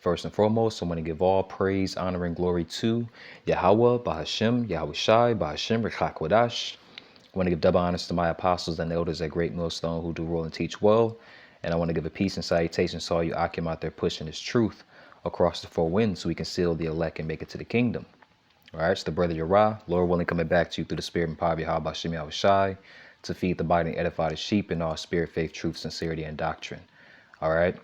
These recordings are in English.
First and foremost, I want to give all praise, honor, and glory to Yahweh, Bahashem, Yahweh Shai, Bahashem, Rechakwadash. I want to give double honors to my apostles and elders at Great Millstone who do rule and teach well. And I want to give a peace and salutations to all you Akim out there pushing this truth across the four winds so we can seal the elect and make it to the kingdom. All right, it's the brother Yerah, Lord willing, coming back to you through the spirit and power of Yahweh Hashem Yahweh Shai to feed the body and edify the sheep in all spirit, faith, truth, sincerity, and doctrine. All right.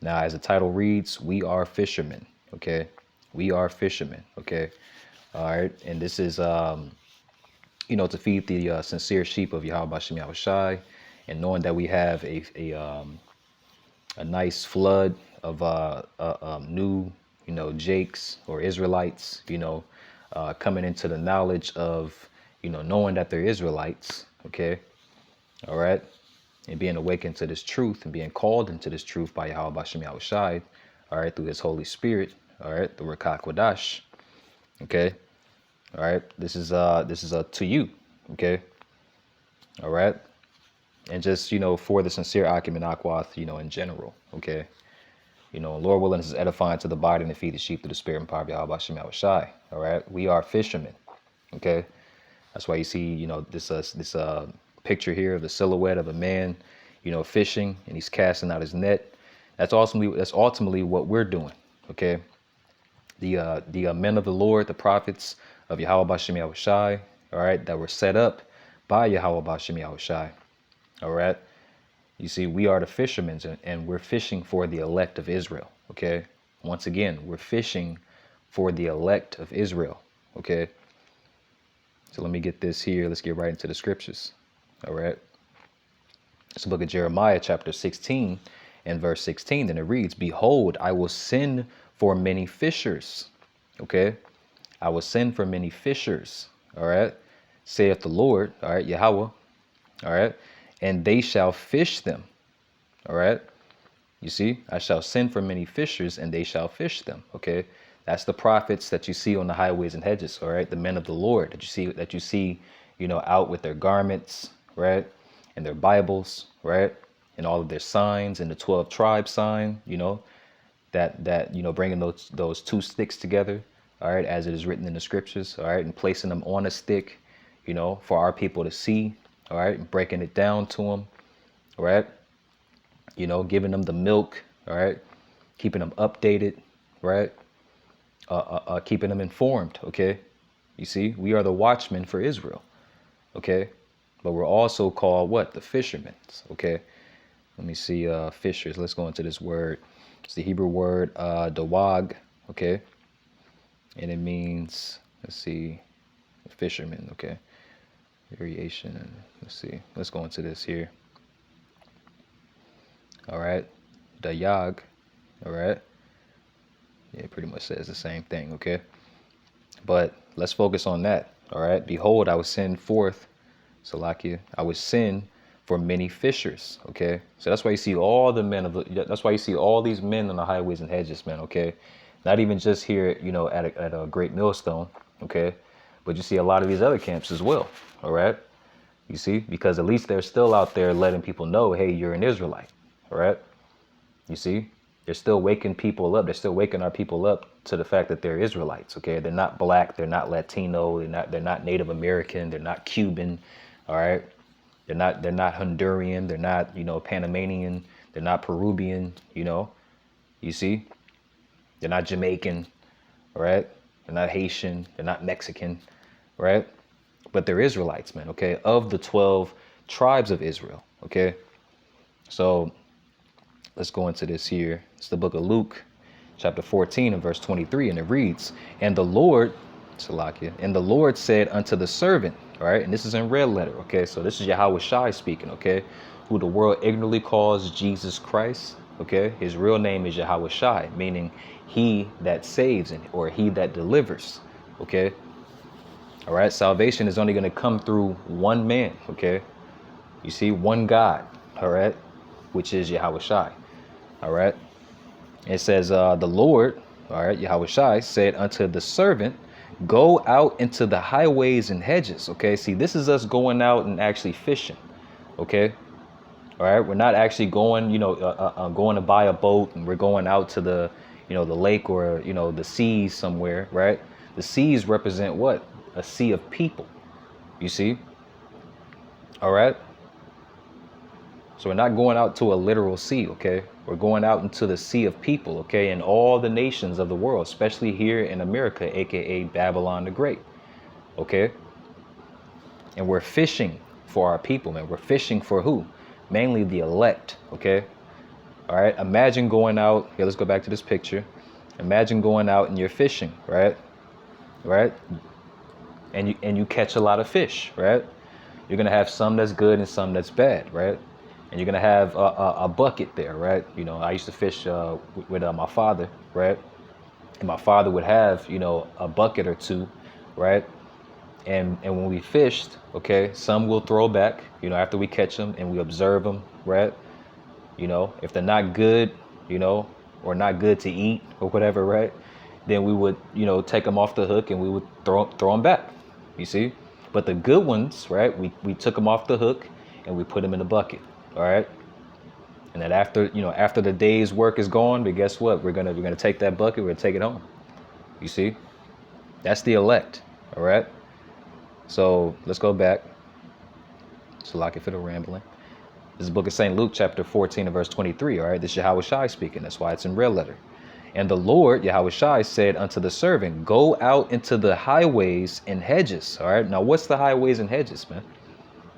Now, as the title reads, we are fishermen. Okay. We are fishermen. Okay. All right. And this is, to feed the sincere sheep of Yahweh Hashem Yahweh Shai, and knowing that we have a nice flood of new, Jakes or Israelites, coming into the knowledge of, knowing that they're Israelites. Okay. All right. And being awakened to this truth and being called into this truth by Yahweh Bashem Yahweh Shai, all right, through his Holy Spirit, all right, the Rakak Wadash, okay, all right, this is to you, okay, all right, and just, for the sincere Akim and Akwath, in general, okay, Lord willing, this is edifying to the body and to feed the sheep through the spirit and power of Yahweh Bashem Yahweh Shai, all right, we are fishermen, okay, that's why you see, this picture here of the silhouette of a man, fishing, and he's casting out his net. That's ultimately what we're doing. Okay. The men of the Lord, the prophets of Yahweh Bashem Yahweh Shai, all right, that were set up by Yahweh Bashem Yahweh Shai. All right. You see, we are the fishermen, and we're fishing for the elect of Israel. Okay. Once again, we're fishing for the elect of Israel. Okay. So let me get this here. Let's get right into the scriptures. All right. It's the book of Jeremiah, chapter 16 and verse 16. And it reads, behold, I will send for many fishers. Okay. I will send for many fishers. All right. Saith the Lord. All right. Yahweh. All right. And they shall fish them. All right. You see, I shall send for many fishers and they shall fish them. Okay. That's the prophets that you see on the highways and hedges. All right. The men of the Lord that you see, out with their garments. Right. And their Bibles, right, and all of their signs, and the 12 tribe sign, that bringing those two sticks together, all right, as it is written in the scriptures, all right, and placing them on a stick, for our people to see, all right, and breaking it down to them, all right, giving them the milk, all right, keeping them updated, right, keeping them informed, okay. You see, we are the watchmen for Israel, okay. But we're also called what? The fishermen. Okay. Let me see. Fishers. Let's go into this word. It's the Hebrew word dawag. Okay. And it means, let's see, fisherman. Okay. Variation. Let's see. Let's go into this here. All right. Dayag. All right. Yeah, it pretty much says the same thing. Okay. But let's focus on that. All right. Behold, I will send forth. Salakia, I would send for many fishers. Okay. So that's why you see all the men that's why you see all these men on the highways and hedges, man. Okay. Not even just here, at a great millstone. Okay. But you see a lot of these other camps as well. All right. You see, because at least they're still out there letting people know, hey, you're an Israelite. All right. You see, they're still waking people up. They're still waking our people up to the fact that they're Israelites. Okay. They're not black. They're not Latino. They're not Native American. They're not Cuban. All right. They're not Honduran. They're not, Panamanian. They're not Peruvian, you see, they're not Jamaican. All right. They're not Haitian. They're not Mexican. Right. But they're Israelites, man. OK, of the 12 tribes of Israel. OK, so let's go into this here. It's the book of Luke, chapter 14 and verse 23. And it reads, and the Lord, Salakia, and the Lord said unto the servant. All right. And this is in red letter. OK, so this is Yahweh Shai speaking. OK, who the world ignorantly calls Jesus Christ. OK, his real name is Yahweh Shai, meaning he that saves or he that delivers. OK, all right. Salvation is only going to come through one man. OK, you see, one God. All right, which is Yahweh Shai. All right. It says the Lord. All right. Yahweh Shai said unto the servant, go out into the highways and hedges. Okay. See, this is us going out and actually fishing. Okay. All right. We're not actually going, going to buy a boat and we're going out to the, the lake or, the seas somewhere, right? The seas represent what? A sea of people, you see? All right. So we're not going out to a literal sea, okay? We're going out into the sea of people, okay? And all the nations of the world, especially here in America, aka Babylon the Great, okay? And we're fishing for our people, man. We're fishing for who? Mainly the elect, okay? All right. Imagine going out. Here, let's go back to this picture. Imagine going out and you're fishing, right? Right? And you catch a lot of fish, right? You're gonna have some that's good and some that's bad, right? And you're gonna have a bucket there, right? I used to fish with my father, right? And my father would have, a bucket or two, right? And when we fished, okay, some will throw back, after we catch them and we observe them, right? If they're not good, or not good to eat or whatever, right? Then we would, take them off the hook and we would throw them back, you see? But the good ones, right? We took them off the hook and we put them in the bucket, all right? And then after the day's work is gone, but guess what? We're gonna take that bucket, we're gonna take it home. You see? That's the elect, all right? So let's go back. So like if it'll rambling. This is the book of St. Luke, chapter 14 and verse 23, all right? This is Yahweh Shai speaking. That's why it's in red letter. And the Lord, Yahweh Shai, said unto the servant, go out into the highways and hedges, all right? Now, what's the highways and hedges, man?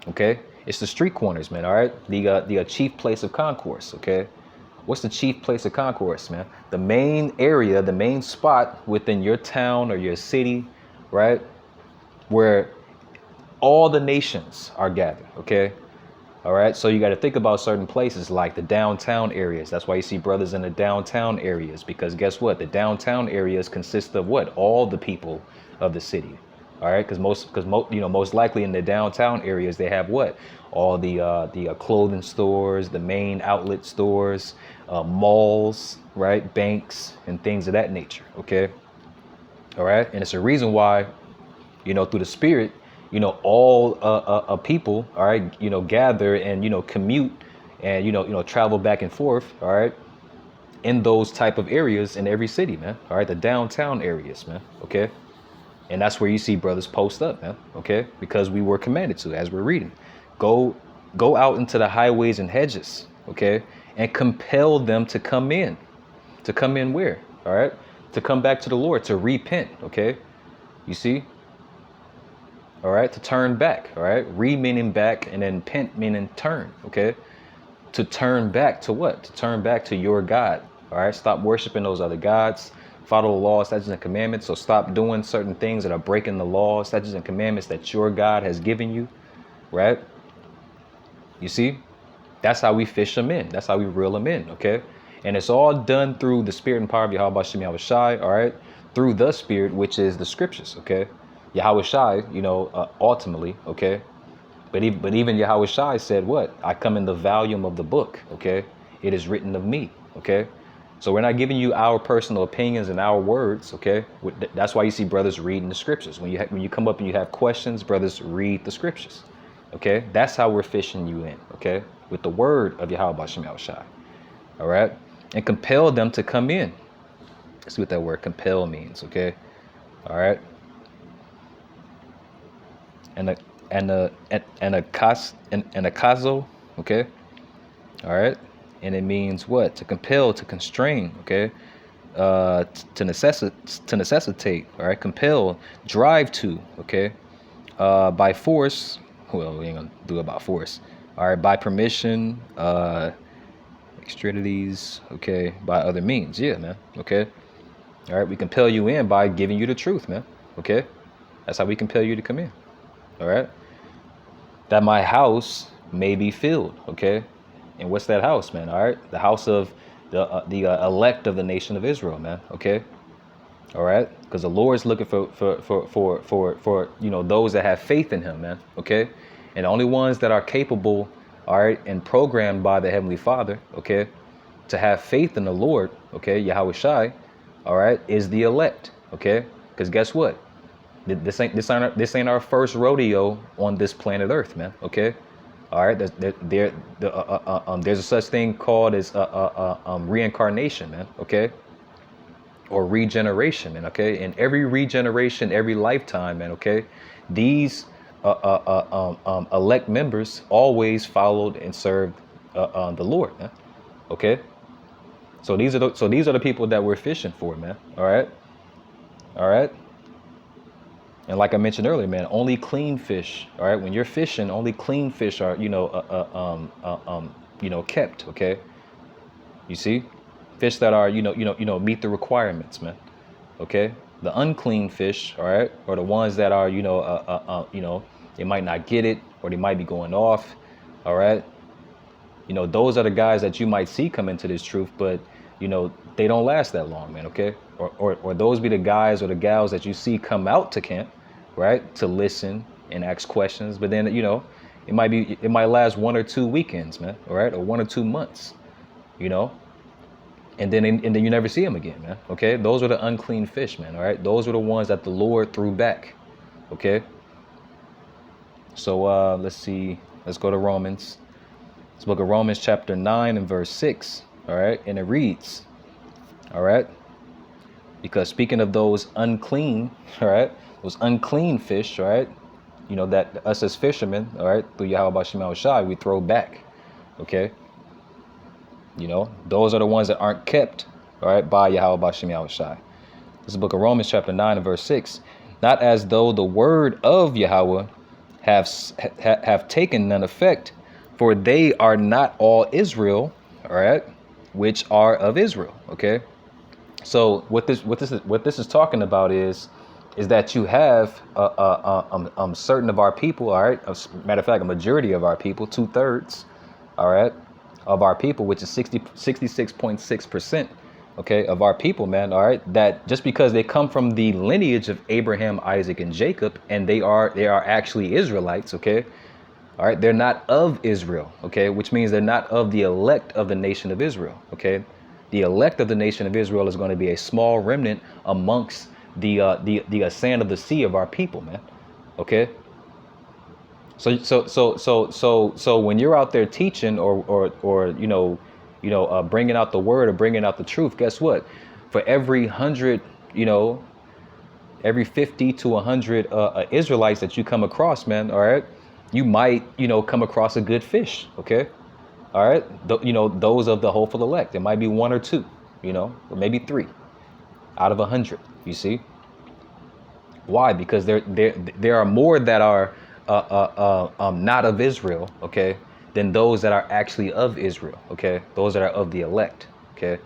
Okay? It's the street corners, man, all right? The chief place of concourse, okay? What's the chief place of concourse, man? The main area, the main spot within your town or your city, right? Where all the nations are gathered, okay? All right, so you got to think about certain places like the downtown areas. That's why you see brothers in the downtown areas, because guess what? The downtown areas consist of what? All the people of the city. All right, because most likely in the downtown areas they have what? All the clothing stores, the main outlet stores, malls, right? Banks and things of that nature. Okay. All right, and it's a reason why, through the Spirit, all people, all right, gather and, commute and, travel back and forth, all right, in those type of areas in every city, man. All right, the downtown areas, man. Okay. And that's where you see brothers post up, man. Okay. Because we were commanded to, as we're reading, go out into the highways and hedges. Okay. And compel them to come in where? All right. To come back to the Lord, to repent. Okay. You see? All right, to turn back, all right? Re meaning back, and then pent meaning turn, okay? To turn back to what? To turn back to your God, all right? Stop worshiping those other gods. Follow the laws, statutes, and commandments. So stop doing certain things that are breaking the laws, statutes, and commandments that your God has given you, right? You see? That's how we fish them in. That's how we reel them in, okay? And it's all done through the Spirit and power of Yahweh Shem Yahweh Shai, all right? Through the Spirit, which is the scriptures, okay? Yahweh Shai, ultimately, okay? But even Yahweh Shai said what? I come in the volume of the book, okay? It is written of me, okay? So we're not giving you our personal opinions and our words, okay? That's why you see brothers reading the scriptures. When you come up and you have questions, brothers read the scriptures, okay? That's how we're fishing you in, okay? With the word of Yahweh Shem Yahweh Shai, all right? And compel them to come in. Let's see what that word compel means, okay? All right? And a kazo, okay, all right, and it means what? To compel, to constrain, okay, to necessitate, all right, compel, drive to, okay, by force. Well, we ain't gonna do it by force. All right, by permission, extradities, okay, by other means, yeah, man, okay, all right, we compel you in by giving you the truth, man, okay, that's how we compel you to come in. All right, that my house may be filled, okay? And what's that house, man? All right, the house of the elect of the nation of Israel, man. Okay, all right, because the Lord's looking for those that have faith in Him, man. Okay, and the only ones that are capable, all right, and programmed by the Heavenly Father, okay, to have faith in the Lord, okay, Yahweh Shai, all right, is the elect, okay? Because guess what? This ain't our first rodeo on this planet Earth, man. Okay, all right. There's a such thing called as reincarnation, man. Okay, or regeneration, man. Okay, in every regeneration, every lifetime, man. Okay, these elect members always followed and served the Lord, man. Okay, so these are the people that we're fishing for, man. All right, all right. And like I mentioned earlier, man, only clean fish. All right, when you're fishing, only clean fish are kept. Okay, you see, fish that are meet the requirements, man. Okay, the unclean fish, all right, or the ones that are they might not get it or they might be going off. All right, those are the guys that you might see come into this truth, but they don't last that long, man. Okay, or those be the guys or the gals that you see come out to camp, right, to listen and ask questions, but then it might last 1 or 2 weekends, man. All right, or 1 or 2 months, you know and then you never see them again, man. Okay, those are the unclean fish, man. All right, those are the ones that the Lord threw back. Okay, so let's see, let's go to Romans. This book of Romans chapter 9 and verse 6. All right, and it reads, all right, because speaking of those unclean, all right, those unclean fish, all right, that us as fishermen, all right, through Yahweh Shema Shai, we throw back. Okay, those are the ones that aren't kept, all right, by Yahweh Bashem Yahushai. This is the book of Romans chapter 9 and verse 6. Not as though the word of Yahweh have taken none effect, for they are not all Israel, all right, which are of Israel. Okay, so what this is talking about is that you have certain of our people, all right, matter of fact, a majority of our people, 2/3, all right, of our people, which is 66.6%, okay, of our people, man, all right, that just because they come from the lineage of Abraham, Isaac, and Jacob, and they are actually Israelites, okay, all right, they're not of Israel, okay, which means they're not of the elect of the nation of Israel, okay. The elect of the nation of Israel is going to be a small remnant amongst the sand of the sea of our people, man, okay. So when you're out there teaching or bringing out the word or bringing out the truth, guess what? For every 100, every 50 to 100 Israelites that you come across, man, all right, you might come across a good fish, okay, all right, those of the hopeful elect. It might be 1 or 2, or maybe 3 out of 100. You see. Why? Because there are more that are not of Israel, okay, than those that are actually of Israel, okay, those that are of the elect, okay.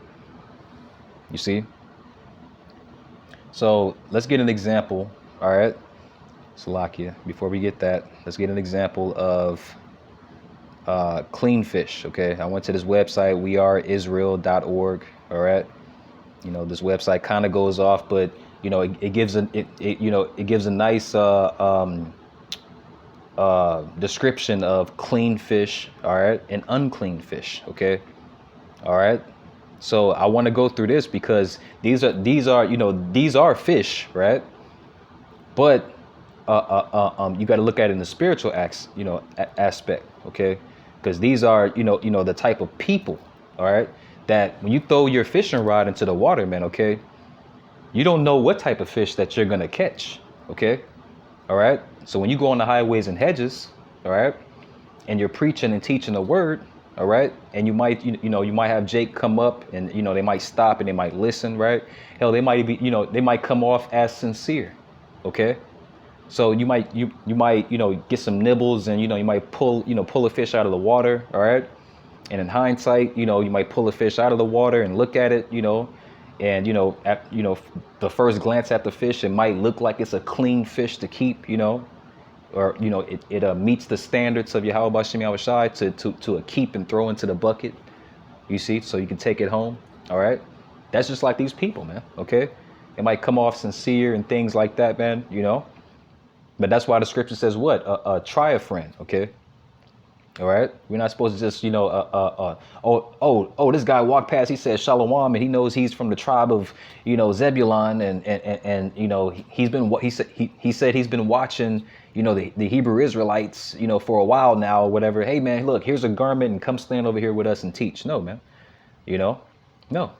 You see. So let's get an example, all right, Salakia. Before we get that, let's get an example of clean fish. Okay, I went to this website, weareisrael.org. All right, this website kind of goes off, but it gives a nice description of clean fish, all right, and unclean fish. Okay, all right. So I want to go through this because these are fish, right? But you got to look at it in the spiritual aspect, okay? Because these are the type of people, all right, that when you throw your fishing rod into the water, man, okay, you don't know what type of fish that you're gonna catch, okay, all right. So when you go on the highways and hedges, all right, and you're preaching and teaching the word, all right, and you might you might have Jake come up and they might stop and they might listen, right? Hell, they might be they might come off as sincere, okay. So you might get some nibbles and you might pull a fish out of the water, all right? And in hindsight, you might pull a fish out of the water and look at it, and the first glance at the fish, it might look like it's a clean fish to keep, or it meets the standards of Yahweh Bashem Yahushai to keep and throw into the bucket, you see, so you can take it home, all right? That's just like these people, man, okay? It might come off sincere and things like that, man, But that's why the scripture says what? Try a friend, okay? All right? We're not supposed to just, this guy walked past, he said Shalom, and he knows he's from the tribe of, Zebulon, and he said he's been watching, the Hebrew Israelites, for a while now or whatever. Hey, man, look, here's a garment and come stand over here with us and teach. No, man, no.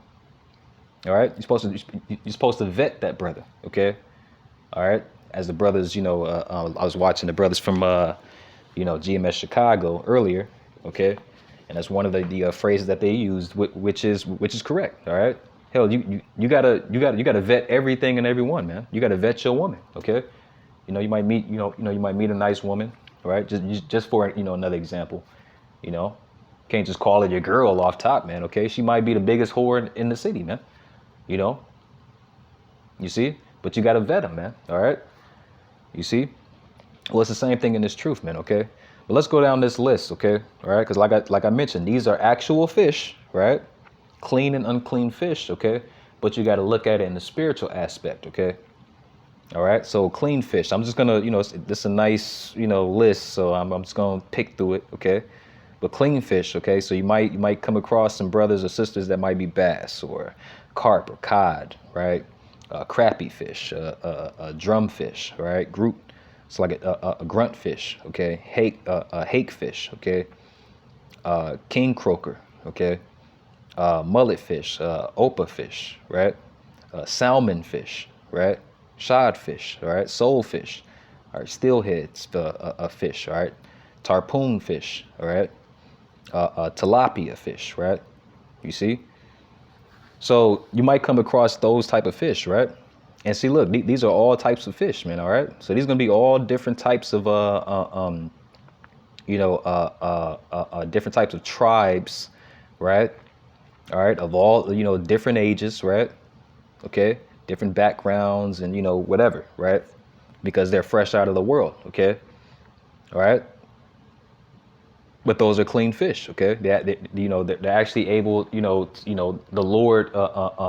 All right, you're supposed to vet that brother. Okay, all right. As the brothers, I was watching the brothers from GMS Chicago earlier. Okay, and that's one of the phrases that they used, which is correct. All right. Hell, you gotta vet everything and everyone, man. You gotta vet your woman. Okay. You might meet you might meet a nice woman, right? Just for another example, you know, can't just call it your girl off top, man. Okay, she might be the biggest whore in the city, man. You know, you see, but you gotta vet them, man. All right, you see. Well, it's the same thing in this truth, man. Okay, but let's go down this list, okay? All right, because like I mentioned, these are actual fish, right? Clean and unclean fish, okay? But you got to look at it in the spiritual aspect, okay? All right, so clean fish. I'm just gonna, this is a nice, list. So I'm just gonna pick through it, okay? But clean fish, okay? So you might come across some brothers or sisters that might be bass or carp or cod, right? Crappie fish, drum fish, right? Group. It's like a grunt fish, okay? Hake fish, okay? King croaker, okay? Mullet fish, opa fish, right? Salmon fish, right? Shad fish, all right? Soul fish, all right? Steelhead fish, all right? Tarpon fish, all right? Tilapia fish, right? You see? So you might come across those type of fish, right? And see, look, these are all types of fish, man. All right. So these gonna be all different types of different types of tribes, right? All right, of all different ages, right? Okay, different backgrounds and whatever, right? Because they're fresh out of the world, okay? All right, but those are clean fish, okay? They're actually able, the Lord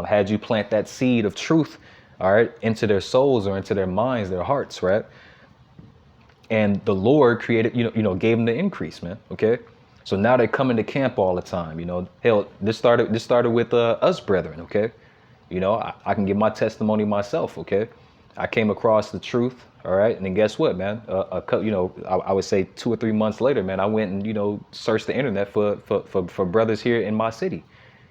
had you plant that seed of truth, all right, into their souls or into their minds, their hearts, right? And the Lord created, gave them the increase, man. Okay, so now they come into camp all the time. Hell, this started with us brethren. Okay, I can give my testimony myself. Okay, I came across the truth. All right, and then guess what, man? I would say 2 or 3 months later, man, I went and searched the internet for brothers here in my city.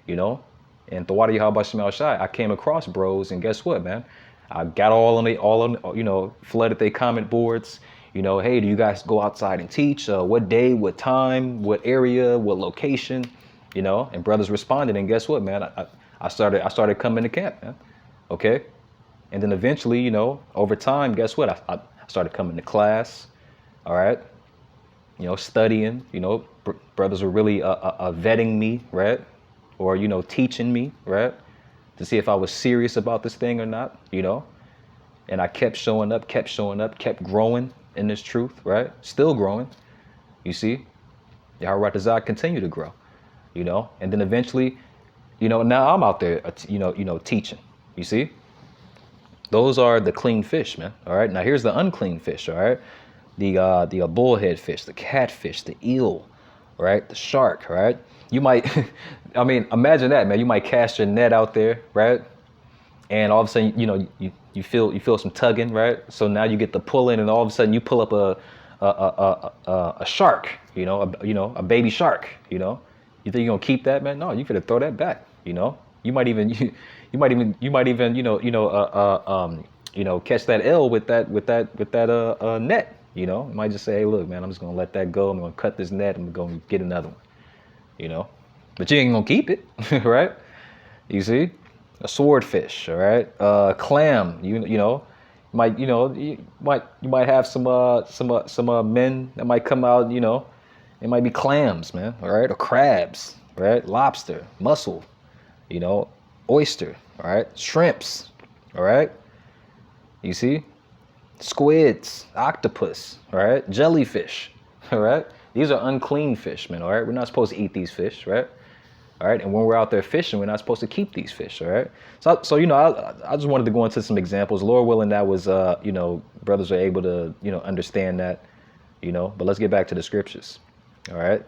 You know, and Thawadi Yahweh Shemal Shai, I came across bros, and guess what, man? I got all on flooded their comment boards. Hey, do you guys go outside and teach? What day, what time, what area, what location? And brothers responded, and guess what, man? I started coming to camp, man. Okay, and then eventually, over time, guess what? I started coming to class. All right, studying. Brothers were really vetting me, right? Or teaching me, right, to see if I was serious about this thing or not. And I kept showing up, kept growing in this truth, right? Still growing. You see, Yahweh Ratazah continue to grow. And then eventually, now I'm out there, teaching. You see, those are the clean fish, man. All right. Now here's the unclean fish. All right, the bullhead fish, the catfish, the eel, right? The shark, right? You might, I mean, imagine that, man. You might cast your net out there, right? And all of a sudden, you feel some tugging, right? So now you get the pull in, and all of a sudden you pull up a shark, a baby shark. You think you're gonna keep that, man? No, you could throw that back. You might even catch that L with that net. You might just say, hey, look, man, I'm just gonna let that go. I'm gonna cut this net. I'm gonna get another one. But you ain't gonna keep it, right? You see, a swordfish, all right, clam. You might have some men that might come out. It might be clams, man, all right, or crabs, right, lobster, mussel, oyster, all right, shrimps, all right. You see, squids, octopus, all right, jellyfish, all right. These are unclean fish, man, all right. We're not supposed to eat these fish, right? All right, and when we're out there fishing, we're not supposed to keep these fish, all right? So I just wanted to go into some examples. Lord willing, that was, brothers are able to, understand that, but let's get back to the scriptures, all right?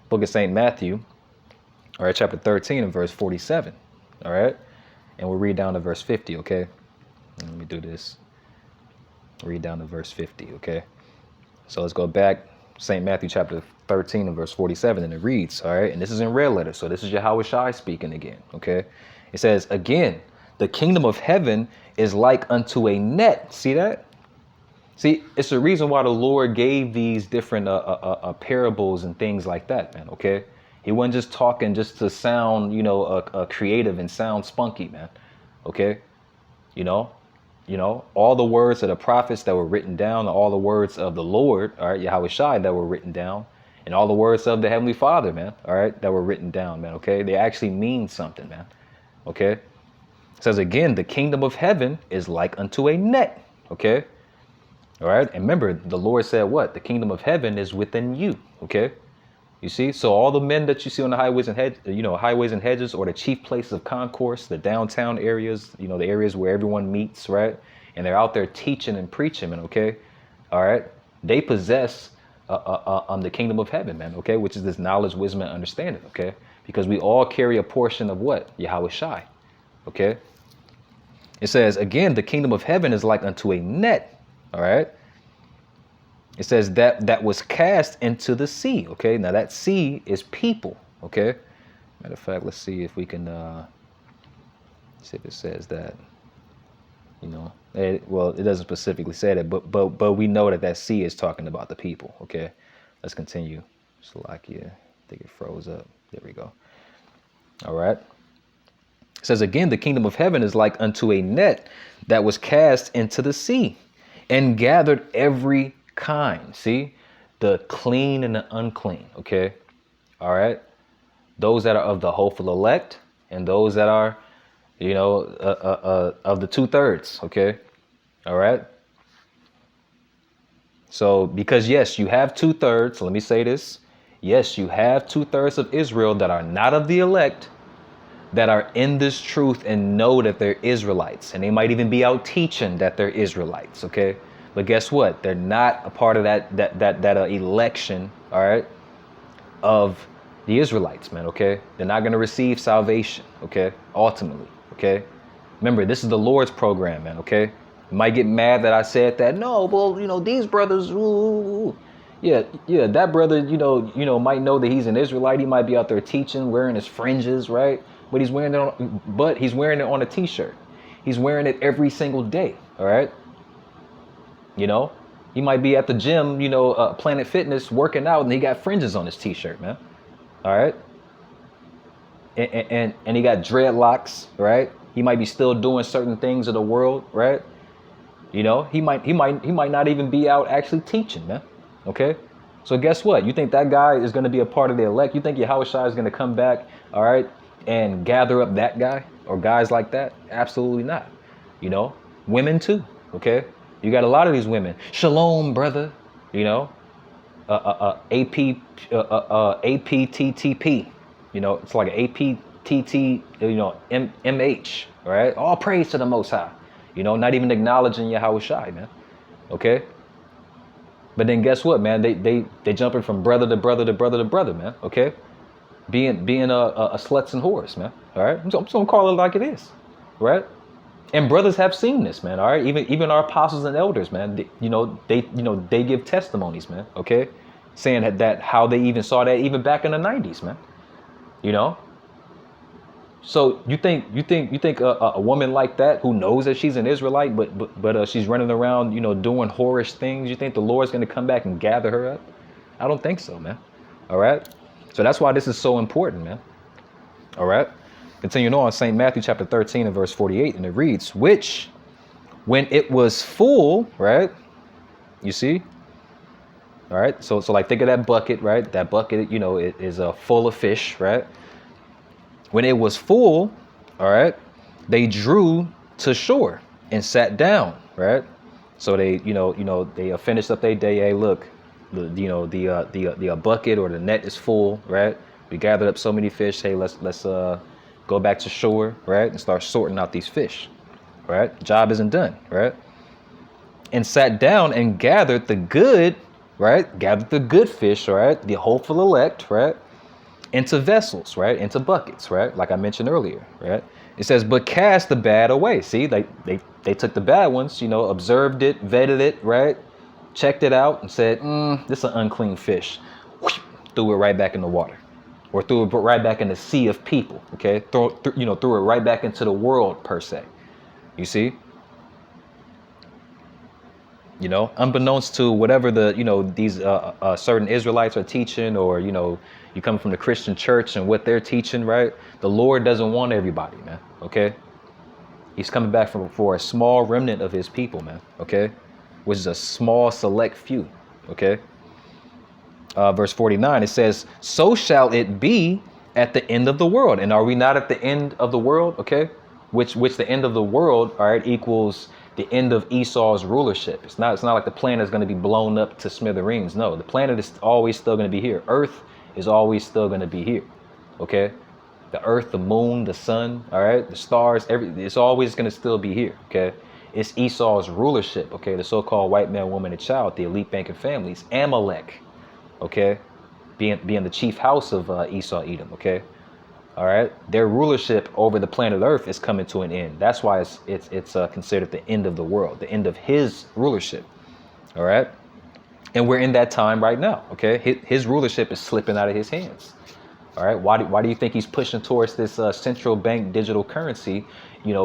Book of St. Matthew, all right, chapter 13 and verse 47, all right? And we'll read down to verse 50, okay? Let me do this. Read down to verse 50, okay? So let's go back, St. Matthew chapter 13 and verse 47, and it reads, all right, and this is in red letters, so this is Yahweh Shai speaking again, okay? It says, again, the kingdom of heaven is like unto a net. See that? See, it's the reason why the Lord gave these different parables and things like that, man. Okay, He wasn't just talking just to sound, creative and sound spunky, man. Okay, you know, all the words of the prophets that were written down, all the words of the Lord, all right, Yahweh Shai, that were written down, and all the words of the Heavenly Father, man, all right, that were written down, man. Okay, they actually mean something, man. Okay, it says again, the kingdom of heaven is like unto a net. Okay. All right. And remember, the Lord said what? The kingdom of heaven is within you. Okay. You see, so all the men that you see on the highways and highways and hedges, or the chief places of concourse, the downtown areas, the areas where everyone meets, right? And they're out there teaching and preaching, man. Okay. All right. They possess the kingdom of heaven, man. Okay. Which is this knowledge, wisdom, and understanding. Okay. Because we all carry a portion of what? Yahweh Shai. Okay. It says, again, the kingdom of heaven is like unto a net. All right. It says that was cast into the sea. Okay. Now that sea is people. Okay. Matter of fact, let's see if we can see if it says that. Well, it doesn't specifically say that, but we know that sea is talking about the people. Okay. Let's continue. Slovakia. I think it froze up. There we go. All right. It says again, the kingdom of heaven is like unto a net that was cast into the sea and gathered every kind. See, the clean and the unclean. Okay. All right. Those that are of the hopeful elect and those that are, of the 2/3. Okay. All right. So because, yes, you have 2/3. Let me say this. Yes, you have 2/3 of Israel that are not of the elect, that are in this truth and know that they're Israelites. And they might even be out teaching that they're Israelites. Okay. But guess what? They're not a part of that election, all right, of the Israelites, man, okay? They're not going to receive salvation, okay, ultimately, okay? Remember, this is the Lord's program, man, okay? You might get mad that I said that. No, well, these brothers, ooh. Yeah, that brother, might know that he's an Israelite. He might be out there teaching, wearing his fringes, right? But he's wearing it on a t-shirt. He's wearing it every single day, all right? He might be at the gym, Planet Fitness working out, and he got fringes on his t-shirt, man. All right. And he got dreadlocks, right? He might be still doing certain things of the world, right? He might not even be out actually teaching, man. Okay. So guess what? You think that guy is going to be a part of the elect? You think Yahweh Shai is going to come back, all right, and gather up that guy or guys like that? Absolutely not. Women too. Okay. You got a lot of these women. Shalom, brother. APTTP. It's like an APTT. MH. Right. All praise to the Most High. Not even acknowledging Yahweh Shai, man. Okay. But then guess what, man? They jumping from brother to brother to brother to brother, man. Okay. Being a sluts and whores, man. All right. I'm just gonna call it like it is. Right. And brothers have seen this, man. All right, even our apostles and elders, man. They give testimonies, man. Okay, saying that how they even saw that even back in the 90s, man. So you think a woman like that who knows that she's an Israelite, but she's running around, doing whorish things. You think the Lord's going to come back and gather her up? I don't think so, man. All right. So that's why this is so important, man. All right. Continuing on, St. Matthew chapter 13 and verse 48, and it reads, which when it was full, right? You see? All right. So like think of that bucket, right? That bucket, it is full of fish, right? When it was full, all right, they drew to shore and sat down, right? So they, they finished up their day. Hey, look, the bucket or the net is full, right? We gathered up so many fish. Hey, let's go back to shore, right? And start sorting out these fish, right? Job isn't done, right? And sat down and gathered the good, right? Gathered the good fish, right? The hopeful elect, right? Into vessels, right? Into buckets, right? Like I mentioned earlier, right? It says, but cast the bad away. See, they took the bad ones, observed it, vetted it, right? Checked it out and said, this is an unclean fish. Threw it right back in the water. or threw it right back in the sea of people. Okay, threw it right back into the world per se. You see, unbeknownst to whatever these certain Israelites are teaching, or you come from the Christian church and what they're teaching, right? The Lord doesn't want everybody, man. Okay, He's coming back for a small remnant of His people, man. Okay, which is a small select few. Okay. Verse 49, it says, so shall it be at the end of the world. And are we not at the end of the world? Okay. Which the end of the world, all right, equals the end of Esau's rulership. It's not like the planet is going to be blown up to smithereens. No, the planet is always still going to be here. Earth is always still going to be here. Okay. The earth, the moon, the sun, all right, the stars, it's always going to still be here. Okay. It's Esau's rulership. Okay. The so-called white man, woman, and child, the elite banking families, Amalek. Okay, being the chief house of Esau, Edom. Okay, all right. Their rulership over the planet Earth is coming to an end. That's why it's considered the end of the world, the end of his rulership. All right, and we're in that time right now. Okay, his rulership is slipping out of his hands. All right. Why do you think he's pushing towards this central bank digital currency?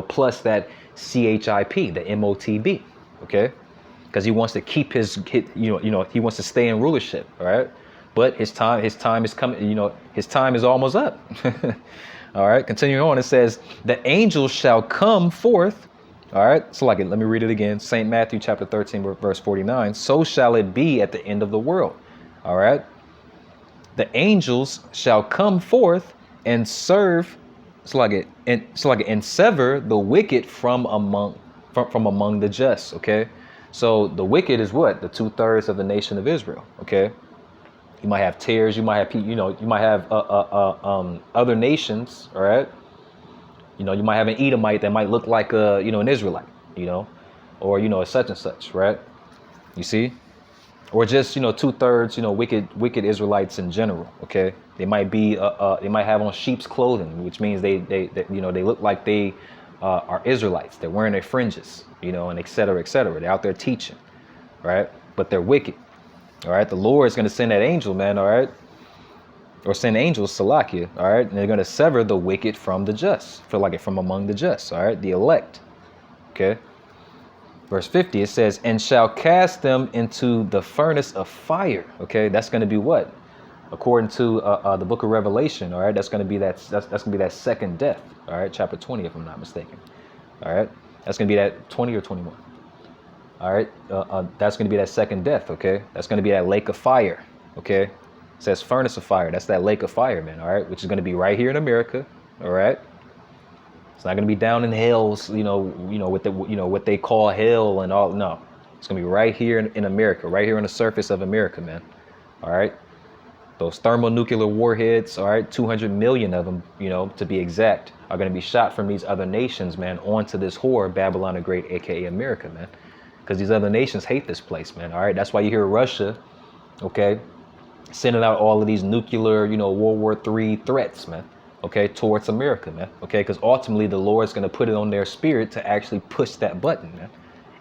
Plus that CHIP, the MOTB. Okay. Because he wants to keep he wants to stay in rulership, all right? But his time is coming, his time is almost up. All right, continuing on, it says, the angels shall come forth, all right? So let me read it again. St. Matthew chapter 13, verse 49, so shall it be at the end of the world, all right? The angels shall come forth and serve, and sever the wicked from among the just, okay? So the wicked is what? The 2/3 of the nation of Israel. Okay. You might have tares. You might have you might have other nations. All right. You might have an Edomite that might look like an Israelite. Or a such and such. Right. You see, or just 2/3 wicked Israelites in general. Okay. They might be they might have on sheep's clothing, which means they look like they are Israelites. They're wearing their fringes, and et cetera, et cetera. They're out there teaching, right? But they're wicked, all right? The Lord is going to send that angel, man, all right? Or send angels, Salakia, all right? And they're going to sever the wicked from the just, from among the just, all right? The elect, okay? Verse 50, it says, and shall cast them into the furnace of fire, okay? That's going to be what? According to the book of Revelation, all right? That's going to be that's going to be that second death, all right? Chapter 20, if I'm not mistaken, all right? That's going to be that 20 or 21, all right? That's going to be that second death, okay? That's going to be that lake of fire, okay? It says furnace of fire. That's that lake of fire, man, all right? Which is going to be right here in America, all right? It's not going to be down in hells, what they call hell and all. No, it's going to be right here in America, right here on the surface of America, man, all right? Those thermonuclear warheads, all right, 200 million of them, to be exact, are going to be shot from these other nations, man, onto this whore, Babylon the Great, aka America, man. Because these other nations hate this place, man, all right? That's why you hear Russia, okay, sending out all of these nuclear, World War III threats, man, okay, towards America, man, okay? Because ultimately the Lord's going to put it on their spirit to actually push that button, man,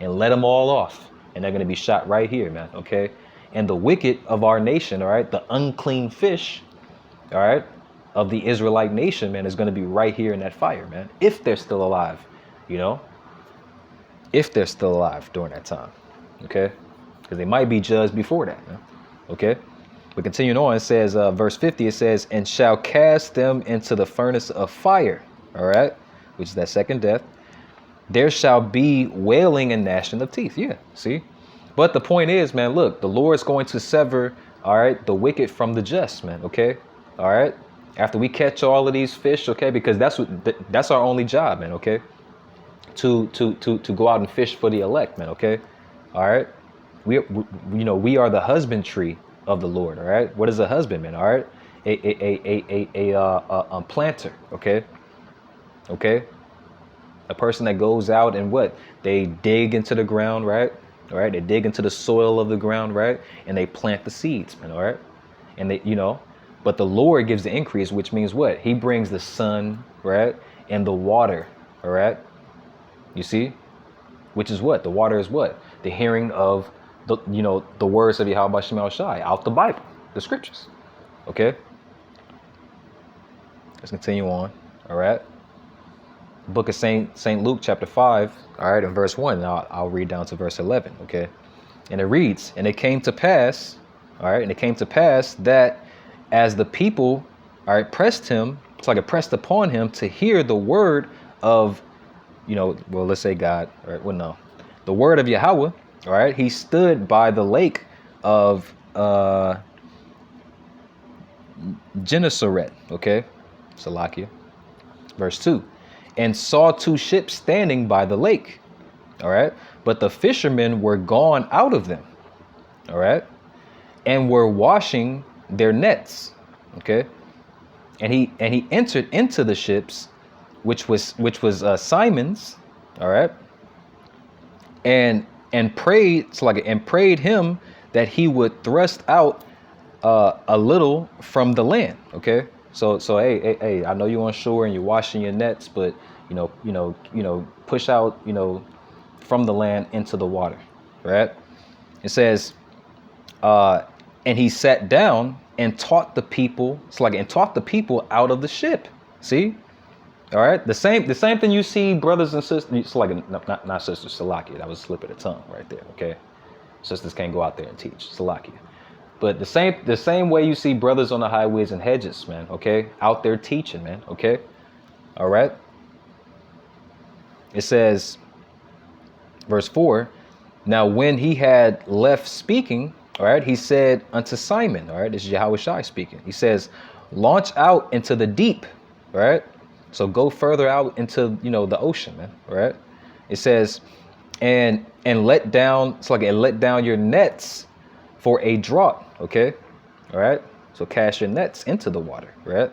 and let them all off. And they're going to be shot right here, man, okay? And the wicked of our nation, all right, the unclean fish, all right, of the Israelite nation, man, is going to be right here in that fire, man, if they're still alive, if they're still alive during that time, okay, because they might be judged before that, man? Okay. But continuing on, it says, verse 50, it says, and shall cast them into the furnace of fire, all right, which is that second death. There shall be wailing and gnashing of teeth. Yeah, see? But the point is, man, look, the Lord's going to sever, all right, the wicked from the just, man, okay? All right? After we catch all of these fish, okay? Because that's our only job, man, okay? To go out and fish for the elect, man, okay? All right? We are the husbandry of the Lord, all right? What is a husbandman, all right? A planter, okay? Okay? A person that goes out and what? They dig into the ground, right? All right, they dig into the soil of the ground, right? And they plant the seeds, man, all right? And they, but the Lord gives the increase, which means what? He brings the sun, right? And the water, all right? You see? Which is what? The water is what? The hearing of the words of Yahweh Shai out the Bible, the scriptures, okay? Let's continue on. All right. Book of Saint Luke, chapter 5. All right, in verse 1. And I'll read down to verse 11. Okay. And it reads, and it came to pass, all right, and it came to pass that as the people, all right, pressed him, it's like it pressed upon him to hear the word of, well, let's say God, all right, well, no, the word of Yahweh, all right, he stood by the lake of Gennesaret, okay, Salakia, verse 2, and saw two ships standing by the lake, all right, but the fishermen were gone out of them, all right, and were washing their nets, okay, and he entered into the ships, which was Simon's, all right, and prayed, so like, and prayed him that he would thrust out a little from the land, okay. So hey, I know you're on shore and you're washing your nets, but push out from the land into the water, right? It says, and he sat down and taught the people. It's like, and taught the people out of the ship. See, all right. The same thing you see, brothers and sisters. It's like not sisters. Salakia. That was a slip of the tongue right there. Okay, sisters can't go out there and teach. Salakia. But the same way you see brothers on the highways and hedges, man. Okay, out there teaching, man. Okay, all right. It says, verse 4. Now when he had left speaking, all right, he said unto Simon, all right, this is Yahweh Shai speaking. He says, launch out into the deep, all right? So go further out into, the ocean, man, all right? It says, and let down, it's like, and let down your nets for a draught, okay? All right? So cast your nets into the water, right?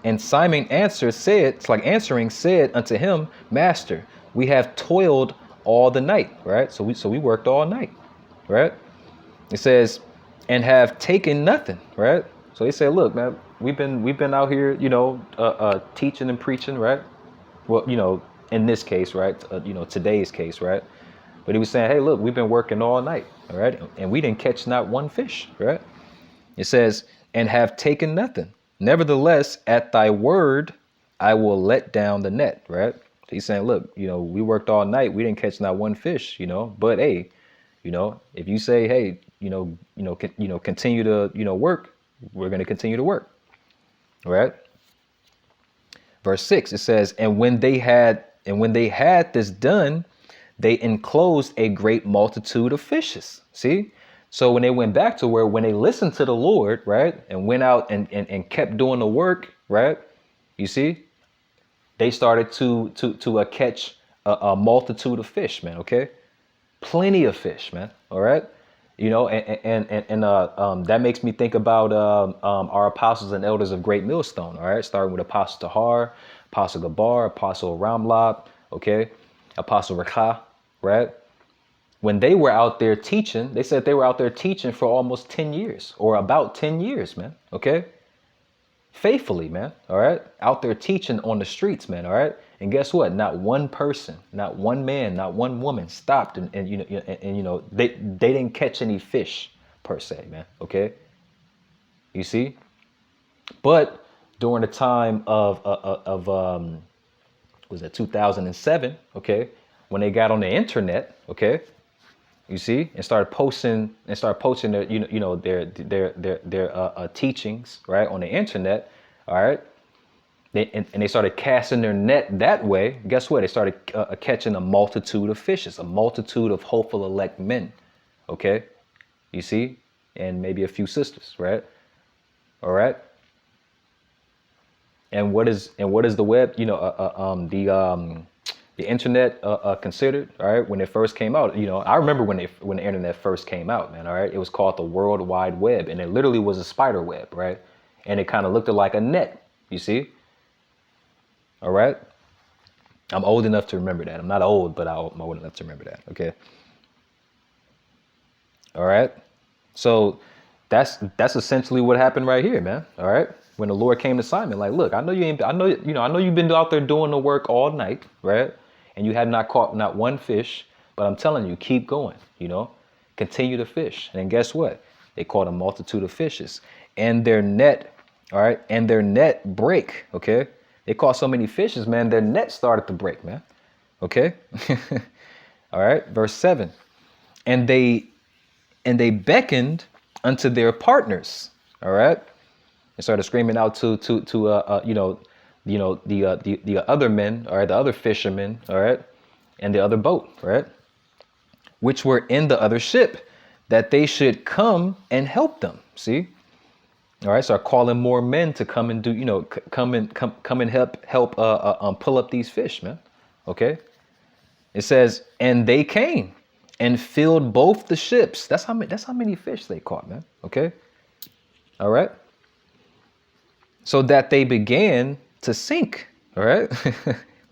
And Simon said unto him, Master, we have toiled all the night, right? So we worked all night, right? It says, and have taken nothing, right? So he said, look, man, we've been out here, teaching and preaching, right? Well, in this case, right? Today's case, right? But he was saying, hey, look, we've been working all night, all right? And we didn't catch not one fish, right? It says, and have taken nothing. Nevertheless, at thy word, I will let down the net, right? So he's saying, look, we worked all night. We didn't catch not one fish, but hey, if you say, hey, continue to, work, we're going to continue to work. All right. Verse 6, it says, and when they had this done, they enclosed a great multitude of fishes. See? So when they went back to when they listened to the Lord, right, and went out and kept doing the work, right, you see, they started to catch a multitude of fish, man, okay? Plenty of fish, man, all right? That makes me think about our apostles and elders of Great Millstone, all right? Starting with Apostle Tahar, Apostle Gabar, Apostle Ramlab, okay? Apostle Rekha, right? When they were out there teaching, they said they were out there teaching for almost 10 years or about 10 years, man. Okay. Faithfully, man. All right. Out there teaching on the streets, man. All right. And guess what? Not one person, not one man, not one woman stopped and they didn't catch any fish per se, man. Okay. You see? But during the time of was that 2007? Okay. When they got on the internet, okay. You see, and started posting their their teachings, right, on the internet. All right. They started casting their net that way. Guess what? They started catching a multitude of fishes, a multitude of hopeful elect men. Okay. You see, and maybe a few sisters, right? All right. And what is the web? The internet considered, all right, when it first came out. I remember when the internet first came out, man. All right, it was called the World Wide Web, and it literally was a spider web, right? And it kind of looked like a net. You see? All right. I'm old enough to remember that. I'm not old, but I'm old enough to remember that. Okay. All right. So that's essentially what happened right here, man. All right. When the Lord came to Simon, like, look, I know you've been out there doing the work all night, right? And you have not caught not one fish, but I'm telling you, keep going, continue to fish. And then guess what? They caught a multitude of fishes, and their net All right. And their net break. Okay. They caught so many fishes, man. Their net started to break, man. Okay. All right. Verse 7. And they beckoned unto their partners. All right. And started screaming out to the other men, all right, the other fishermen, all right, and the other boat, right, which were in the other ship, that they should come and help them. See, all right, start calling more men to come and do, come and help pull up these fish, man. Okay, it says, and they came and filled both the ships. That's how many fish they caught, man. Okay, all right. So that they began to sink. All right.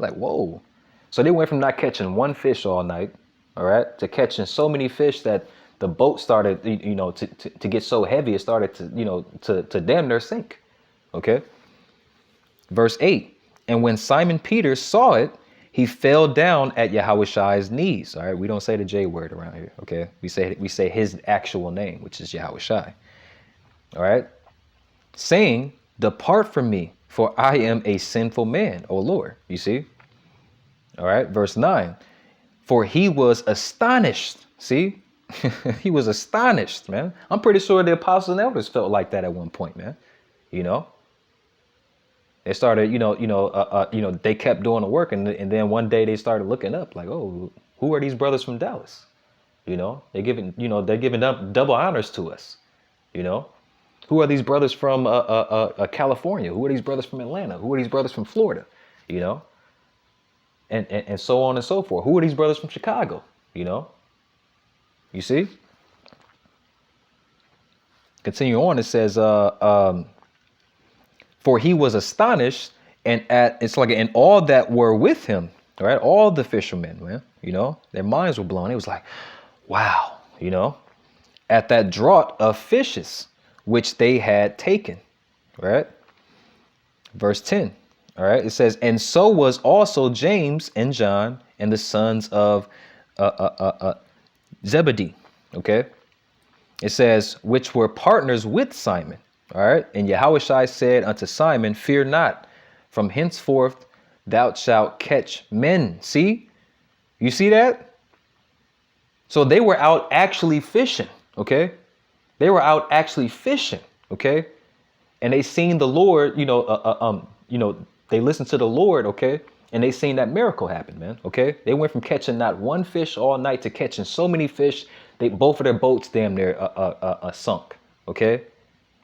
Like, whoa. So they went from not catching one fish all night, all right, to catching so many fish that the boat started, to get so heavy, it started to damn near sink. Okay. Verse 8. And when Simon Peter saw it, he fell down at Yahushai's knees. All right. We don't say the J word around here. Okay. We say his actual name, which is Yahushai. All right. Saying, depart from me, for I am a sinful man, O Lord. You see? All right. Verse 9. For he was astonished. See? He was astonished, man. I'm pretty sure the apostles and elders felt like that at one point, man. You know? They started, they kept doing the work, and then one day they started looking up, like, oh, who are these brothers from Dallas? They're giving up double honors to us. Who are these brothers from California? Who are these brothers from Atlanta? Who are these brothers from Florida? And so on and so forth. Who are these brothers from Chicago? You see? Continue on. It says, for he was astonished, and all that were with him, all right, all the fishermen, man, their minds were blown. It was like, wow, at that draught of fishes which they had taken, right? Verse 10, all right, it says, and so was also James and John and the sons of Zebedee, okay? It says, which were partners with Simon, all right? And Yahushua said unto Simon, fear not, from henceforth thou shalt catch men. See? You see that? So they were out actually fishing, okay? They were out actually fishing, okay? And they seen the Lord, they listened to the Lord, okay? And they seen that miracle happen, man, okay? They went from catching not one fish all night to catching so many fish, both of their boats damn near sunk, okay?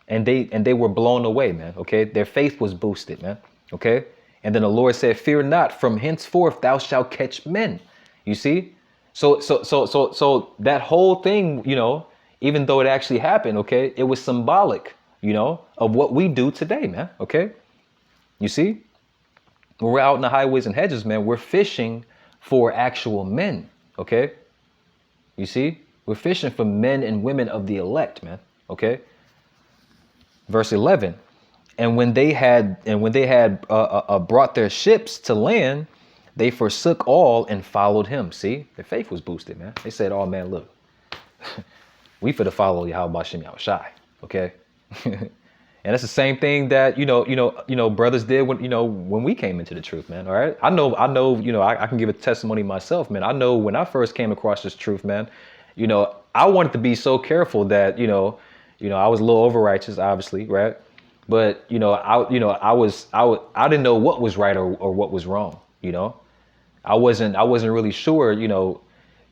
And they were blown away, man, okay? Their faith was boosted, man, okay? And then the Lord said, fear not, from henceforth thou shalt catch men. You see? So that whole thing, even though it actually happened, okay, it was symbolic, of what we do today, man, okay? You see? When we're out in the highways and hedges, man, we're fishing for actual men, okay? You see? We're fishing for men and women of the elect, man, okay? Verse 11, and when they had brought their ships to land, they forsook all and followed him. See? Their faith was boosted, man. They said, oh, man, look. We finna follow Yahweh Shem Yahushai, okay? And that's the same thing that brothers did when we came into the truth, man. All right, I know, I can give a testimony myself, man. I know when I first came across this truth, man, I wanted to be so careful that I was a little over righteous, obviously, right? But I didn't know what was right or what was wrong. I wasn't really sure,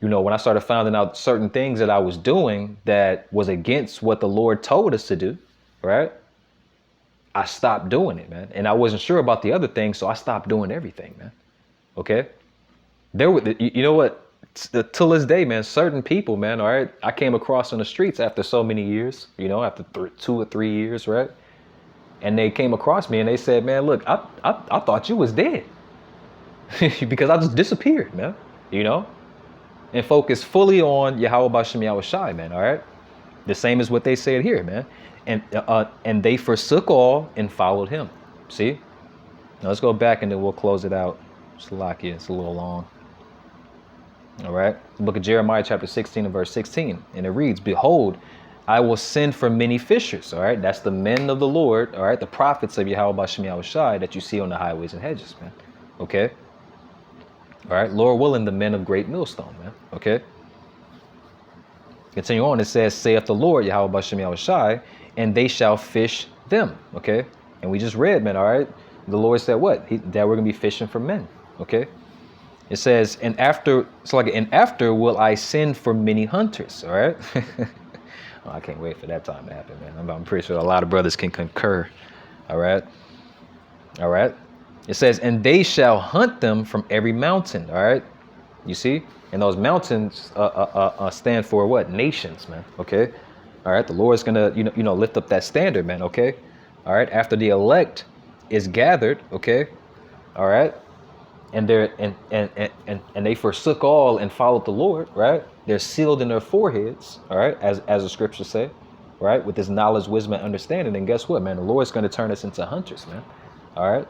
when I started finding out certain things that I was doing that was against what the Lord told us to do, right? I stopped doing it, man. And I wasn't sure about the other things, so I stopped doing everything, man. Okay? There were, what? Till this day, man, certain people, man, all right, I came across on the streets after so many years, after 2 or 3 years, right? And they came across me and they said, man, look, I thought you was dead because I just disappeared, man, and focused fully on Yahweh Bashem Yahushai, man, all right? The same as what they said here, man. And they forsook all and followed him. See? Now let's go back and then we'll close it out. Salakia, it's a little long. All right. The book of Jeremiah, chapter 16 and verse 16. And it reads, behold, I will send for many fishers. All right. That's the men of the Lord. All right. The prophets of Yahweh Bashem Yahweh Shai that you see on the highways and hedges, man. Okay. All right. Lord willing, the men of great millstone, man. Okay. Continue on. It says, saith the Lord, Yahweh Bashem Yahweh Shai, and they shall fish them. Okay. And we just read, man. All right. The Lord said what? That we're going to be fishing for men. Okay. It says, and after, and after will I send for many hunters. All right. Oh, I can't wait for that time to happen, man. I'm pretty sure a lot of brothers can concur. All right. All right. It says, and they shall hunt them from every mountain. All right. You see? And those mountains stand for what? Nations, man. Okay. All right. The Lord's going to, lift up that standard, man. Okay. All right. After the elect is gathered. Okay. All right. And they're and they forsook all and followed the Lord, right? They're sealed in their foreheads, all right, as the scriptures say, right, with this knowledge, wisdom, and understanding. And guess what, man? The Lord's going to turn us into hunters, man. All right,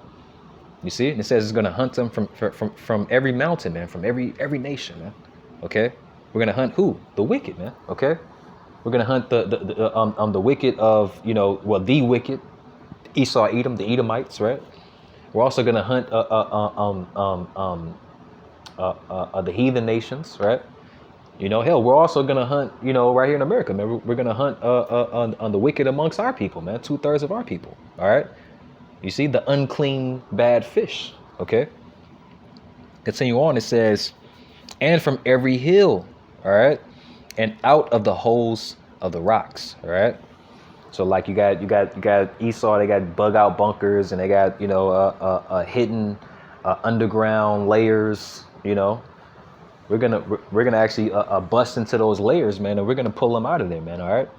you see, and it says it's going to hunt them from every mountain, man, from every nation, man. Okay, we're going to hunt who? The wicked, man. Okay, we're going to hunt the wicked of the wicked, Esau, Edom, the Edomites, right? We're also going to hunt the heathen nations, right? Hell, we're also going to hunt, right here in America, man. We're going to hunt on the wicked amongst our people, man. 2/3 of our people, all right? You see, the unclean, bad fish, okay? Continue on, it says, and from every hill, all right? And out of the holes of the rocks, all right? So like you got Esau, they got bug out bunkers, and they got hidden underground layers. We're gonna actually bust into those layers, man, and we're gonna pull them out of there, man. All right,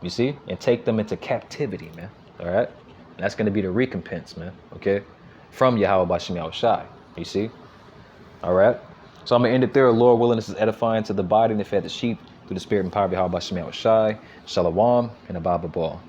you see, and take them into captivity, man. All right, and that's gonna be the recompense, man. Okay, from Yahweh Bashem Yahweh Shai. You see, all right. So I'm gonna end it there. Lord willing, this is edifying to the body and the fed the sheep through the spirit and power of Yahweh Bashem Yahweh Shai. Shalom and Abba Ball.